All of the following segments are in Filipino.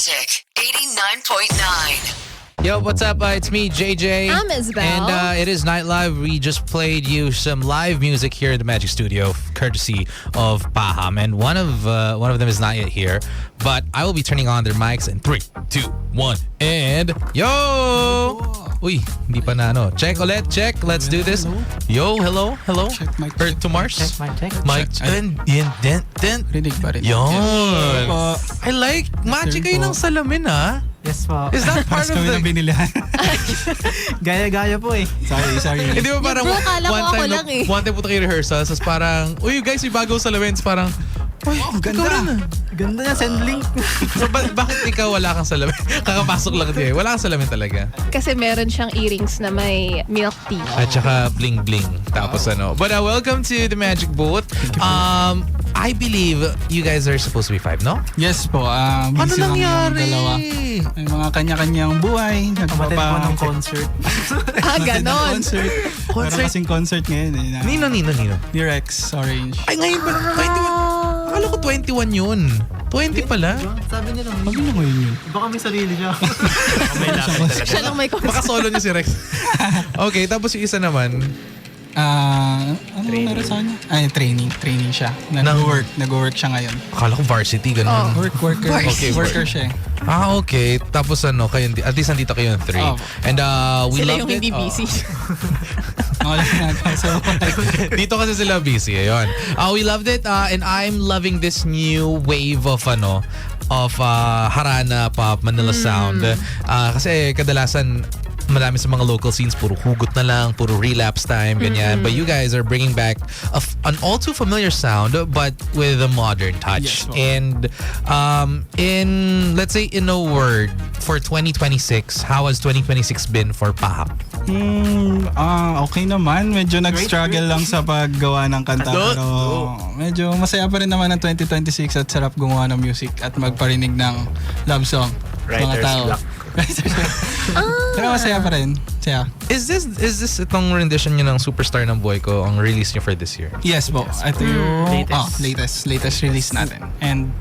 Magic 89.9. Yo, what's up? It's me, JJ. I'm Isabel. And it is Night Live. We just played you some live music here in the Magic Studio, courtesy of Paham. And one of them is not yet here, but I will be turning on their mics in 3, 2, 1, and yo! Uy, hindi pa na ano. Check ulit, check. Let's do this. Yo, hello. Check mic. Or to Mars. Check. Mic. Then. Rinig ba rin? Yon. Po. I like. Magic kayo ng salamin, ha? Yes po. Is that part Mas of kami the... na binilihan. Gaya-gaya po eh. Sorry. Hindi ba parang Bro, akala ko ako lang eh. one time punta kayo rehearsal, tapos parang, uy guys, may bago salamin. Tapos parang, uy, ganda. ikaw rin ah. Ganda niya, send link. So bakit ikaw wala kang salamin? Kakapasok lang din eh. Wala kang salamin talaga. Kasi meron siyang earrings na may milk tea. At saka bling-bling. Tapos ano. But welcome to the Magic Booth. I believe you guys are supposed to be 5, no? Yes po. Ano Busy lang yung nangyari? dalawa. May mga kanya-kanyang buhay. Kapatid po ng concert. Ganon. Concert. Meron kasing concert ngayon eh. Nino. Ni Rex Orange. Ay, ngayon ba? 21. Akala ko 21 yun. 20 pala. Sabi niya lang, Ano na ngayon yun? baka may sarili siya. Siya lang may concert. Baka solo niya si Rex. Okay, tapos yung isa naman. Ano meron sa kanya? Ay, training siya. Nag-work siya ngayon. Akala ko varsity, ganun. Worker. Okay, Worker siya eh. Okay. Tapos ano, kayo, at least nandito kayo yung 3. Oh. And we Sila loved yung it. hindi busy. Dito kasi sila busy. Ayun. We loved it. And I'm loving this new wave of Harana pop, Manila sound. Kasi kadalasan marami sa mga local scenes puro hugot na lang, puro relapse time, ganyan. But you guys are bringing back an all too familiar sound but with a modern touch. Yes, well. And let's say in a word, for 2026, how has 2026 been for Paham? Okay naman. Medyo nag-struggle lang sa paggawa ng kanta. Pero medyo masaya pa rin naman ang 2026 at sarap gumawa ng music at magparinig ng love song. Mga tao. Pero masaya pa rin. Saya. Is this itong rendition nyo ng Superstar ng Buhay Ko ang release nyo for this year? Yes po. Ito yung latest release natin. And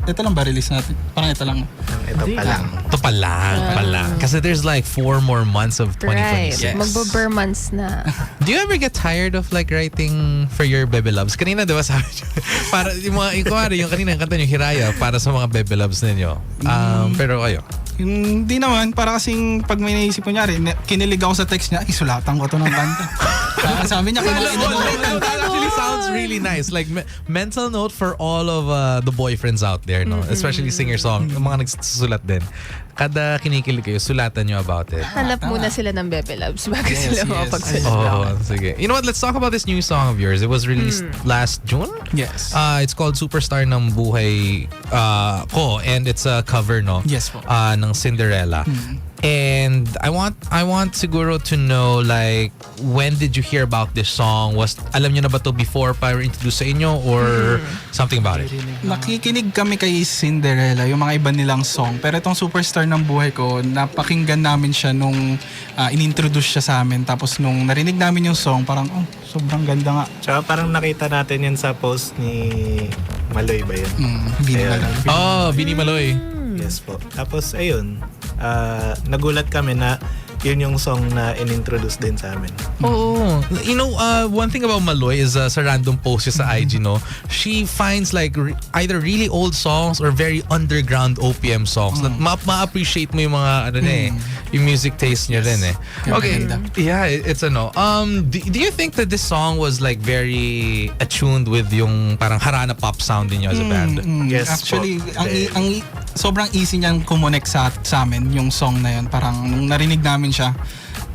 ito lang ba release natin? Parang ito lang. Ito pa lang. Kasi there's like 4 more months of 2026. Right. Yes. Magbo-burr months na. Do you ever get tired of like writing for your Bebe Loves? Kanina diba sabi nyo, para yung kanina yung kanta nyo, Hiraya, para sa mga Bebe Loves ninyo. Pero kayo? Hindi naman. Para kasing pag may naisip ko nyari, kinilig ako sa text niya, isulatan ko to ng kanta. Sabi niya, That actually sounds really nice. Like mental note for all of the boyfriends out there, no? Especially singer-song, yung mga nagsusulat din. Kada kinikilig kayo, sulatan nyo about it. Hanap muna sila ng Bebe Loves bago sila makapagsulat. Oh, sige. You know what? Let's talk about this new song of yours. It was released last June? Yes. It's called Superstar ng Buhay Ko, and it's a cover, no? Yes po. Ng Cinderella. And I want siguro to know, like, when did you hear about this song? Alam nyo na ba to before pa introduce sa inyo or something about it? Nakikinig kami kay Cinderella, yung mga iba nilang song. Pero itong Superstar ng Buhay Ko, napakinggan namin siya nung inintroduce siya sa amin. Tapos nung narinig namin yung song, parang, sobrang ganda nga. Tsaka parang nakita natin yun sa post ni Maloy ba yun? Bini Ayun. Maloy. Bini Maloy. Yes po. Tapos ayun, nagulat kami na yun yung song na inintroduce din sa amin. Oh, you know, one thing about Maloy is sa random post niya sa IG, no, she finds like either really old songs or very underground OPM songs. Ma-appreciate mo yung mga yung music taste niya rin eh. Okay, yeah, it's do you think that this song was like very attuned with yung parang Harana pop sound niyo as a band? Yes Actually, po. ang sobrang easy niyang kumonek sa amin yung song na yun. Parang nung narinig namin siya,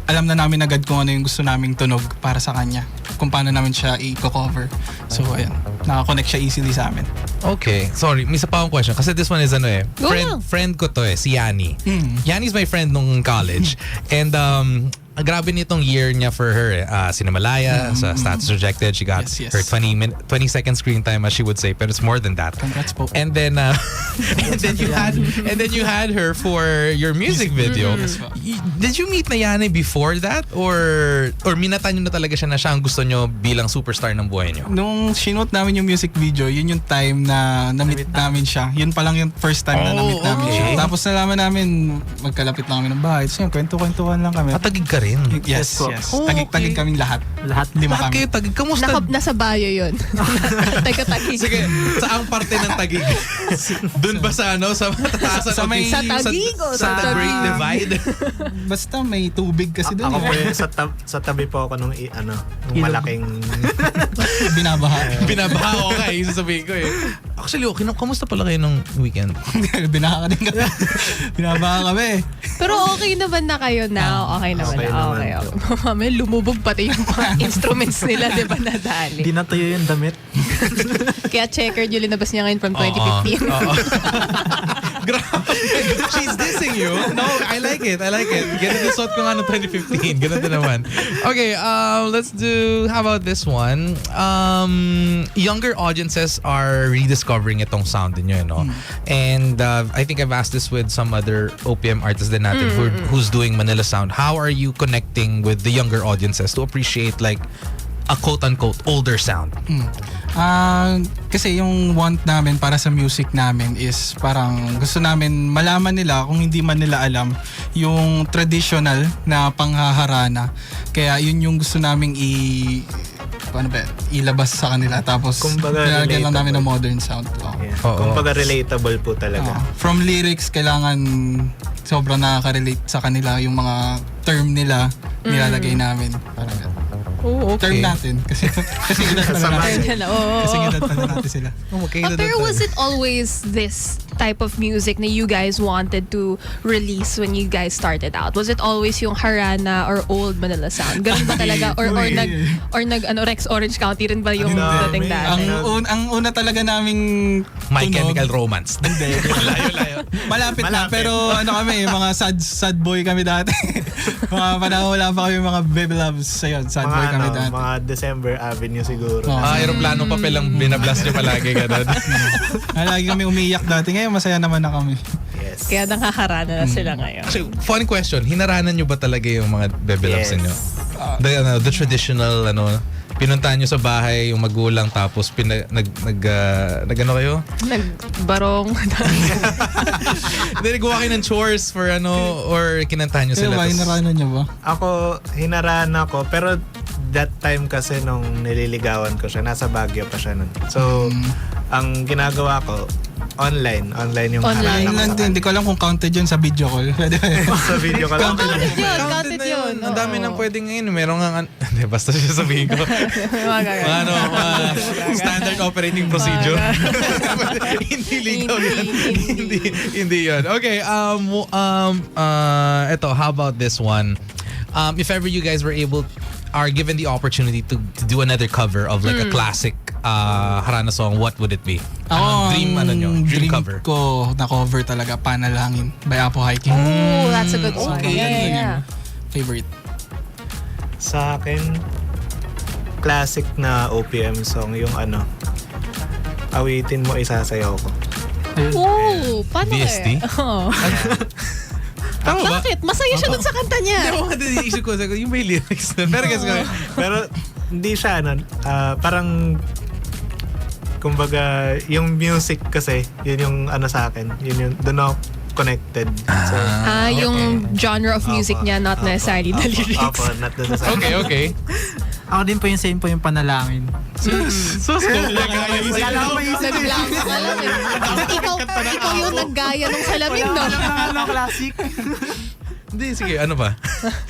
alam na namin agad kung ano yung gusto naming tunog para sa kanya. Kung paano namin siya i-cover. So, ayan. Nakakonect siya easily sa amin. Okay. Sorry, may isa pa akong question. Kasi this one is Go lang. friend ko to si Yani. Yani's my friend nung college. And grabe nitong year niya for her. Sinamalaya, sa Status Rejected, she got Yes, yes. her 20-second screen time, as she would say, but it's more than that. Congrats po. And then you had her for your music video. Yes, po. Did you meet Nayane before that, or minata niyo na talaga siya na siya ang gusto niyo bilang superstar ng buhay niyo? Nung shinote namin yung music video, yun yung time na na-meet namin siya. Yun pa lang yung first time na na-meet namin okay. siya. Tapos nalaman namin, magkalapit lang kami ng bahay. So yun, kwento-kwentuhan lang kami. Tagig ka rin. Yes, po. yes. Oh, Tagig kaming lahat. Lahat. 5 Lahat kami. kayo tagig. Kamusta? Nasa bayo yun. Taga-tagig. Sige, saang parte ng tagig? Doon ba sa sa mataasan Sa may- Sa Taguig o sa sa Great Taguig? Divide? Basta may tubig kasi doon. Ako po eh. sa tabi po ako nung nung Ilog. malaking Binabaha. Binabaha ko ka, sasabihin ko eh. Actually, okay, kamusta pala kayo nung weekend? Binaha ka din kami. Binabaha kami. Pero okay naman na kayo na. Okay naman Okay na. naman Okay. po. Mamaya lumubog pati yung mga instruments nila, di ba, nadali. Di natuyo yung damit. Kaya checkered yung linabas niya ngayon from 2015. Oo. Grabe. She's dissing you. No, I like it. Ganun din suot ko nga noong 2015. Ganun din naman. Okay, let's do, how about this one? Younger audiences are rediscovering itong sound ninyo, no? And I think I've asked this with some other OPM artists din natin who's doing Manila Sound. How are you connecting with the younger audiences to appreciate like a quote-unquote older sound? Kasi yung want namin para sa music namin is parang gusto namin malaman nila kung hindi man nila alam yung traditional na panghaharana. Kaya yun yung gusto naming ilabas sa kanila. Tapos Kumbaga, nilalagyan lang namin relatable. ng modern sound. Yeah. Oo. Kumbaga relatable po talaga. From lyrics, kailangan sobrang nakaka-relate sa kanila yung mga term nila nilalagay namin. Parang ganun. Oh, Term natin. Kasi edad pa na natin. Ayun, oo. Kasi edad pa na natin sila. Okay, Pero was it always this type of music na you guys wanted to release when you guys started out? Was it always yung Harana or old Manila Sound? Ganun ba talaga? Or nag Rex Orange County rin ba yung dating dati? Ang una talaga naming My tunog, Chemical Romance. Hindi. Layo. Malapit na. Pero kami, mga sad boy kami dati. Mga panahon wala pa kami mga baby loves. Ayun, sad boy kami dati. Mga December Avenue siguro. Oo. Aeroplanong papel ang binablast nyo palagi. Ganun. Lagi kami umiyak dati. Ngayon masaya naman na kami. Yes. Kaya nakakarana na sila ngayon. Actually, funny question. Hinaranan nyo ba talaga yung mga bebe loves Yes. ninyo? The traditional, pinuntahan nyo sa bahay yung magulang tapos nag-ano kayo? Nagbarong. Hindi, nagawa kayo ng chores for or kinantahan nyo Kaya sila. ba, hinaranan niyo ba? Ako, hinaraan ako. Pero that time kasi nung nililigawan ko siya, nasa Baguio pa siya nun. So, ang ginagawa ko, online yung Online. harana ko. Hindi ko alam kung counted yun sa video call. Pwede ba yun? Sa video ko lang. Counted yun. Ang dami nang pwedeng ngayon. Meron nga, hindi, basta siya sabihin ko. Mga standard operating procedure. Hindi legal yan. Hindi yun. Okay, eto, how about this one? If ever you guys are given the opportunity to do another cover of like a classic Harana song, what would it be? Dream cover? ko na cover talaga, Panalangin by Apo Hiking. Oh, that's a good song. Okay. Yeah. Favorite. Sa akin, classic na OPM song, yung Awitin Mo Isasayaw Ko. Oh, paano BST? Oh. Tama ba? Bakit? Masaya siya dun sa kanta Hindi niya. ako isip ko, yung may lyrics na. Pero guys, Pero hindi siya, parang kumbaga, yung music kasi, yun yung sa akin. Yun yung, doon ako connected. So, Yung genre of music niya, not necessarily the lyrics. Apo, not necessarily. okay. Ako din po yung same po yung Panalangin. So, Wala lang ako maisip. Naglang ka lang eh. Ikaw yung naggaya nung salamin, no? Classic. Hindi, sige, ano ba?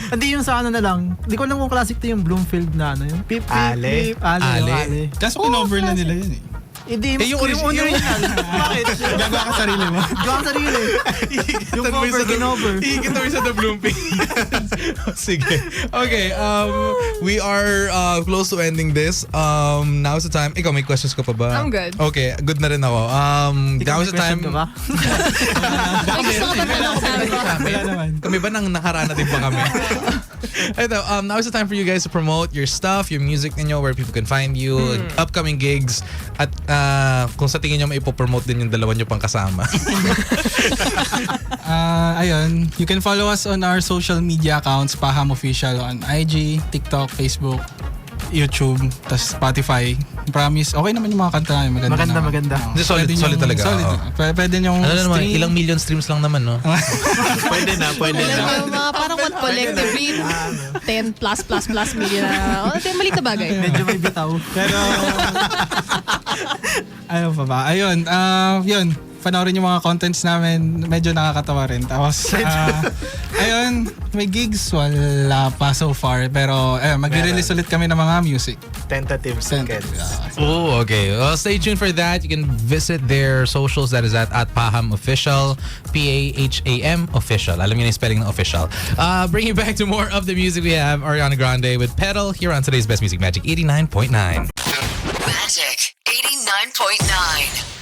Hindi yung sa na lang. Hindi ko alam kung classic to yung Bloomfield na yung Pip, pip, Ale. pip, Ale. Ale. Kaso kinover na nila yun eh. Hindi, yung yung original. Bakit? Gagawa ka sarili mo. Gawa ang sarili. Yung cover, kinover. Ikita mo sa The Blooming. Sige. Okay, we are close to ending this. Now's the time. Ikaw, may questions ka pa ba? I'm good. Okay, good na rin ako. Now's the time. Ka ba? May gusto ko ba tanong sa amin? Wala naman. Kami ba nang nakarana din ba kami? Ito, now is the time for you guys to promote your stuff, your music ninyo, where people can find you, upcoming gigs, at kung sa tingin nyo may ipopromote din yung dalawa nyo pang kasama. Ayun, you can follow us on our social media accounts, Paham Official on IG, TikTok, Facebook, YouTube, tas Spotify. Promise, okay naman yung mga kanta namin. Maganda. Maganda. Oo. Hindi, solid- Pwede solid yung- talaga, Solid. oo. Pwede yung Ano naman, stream. ilang million streams lang naman, no? Pwede na. Yung mga parang what collectively 10 plus million na. Maliit na bagay. Medyo may bitaw. Pero, ano pa ba? Ayun, yun. Panoorin yung mga contents namin. Medyo nakakatawa rin. Tapos, ayun, may gigs. Wala pa so far. Pero, mag-release ulit kami ng mga music. Tentative schedule. Oh, okay. Well, stay tuned for that. You can visit their socials. That is at Paham Official. Paham Official. Alam niyo na yung spelling ng official. Bringing back to more of the music, we have Ariana Grande with Pedal here on today's Best Music Magic 89.9. Magic 89.9.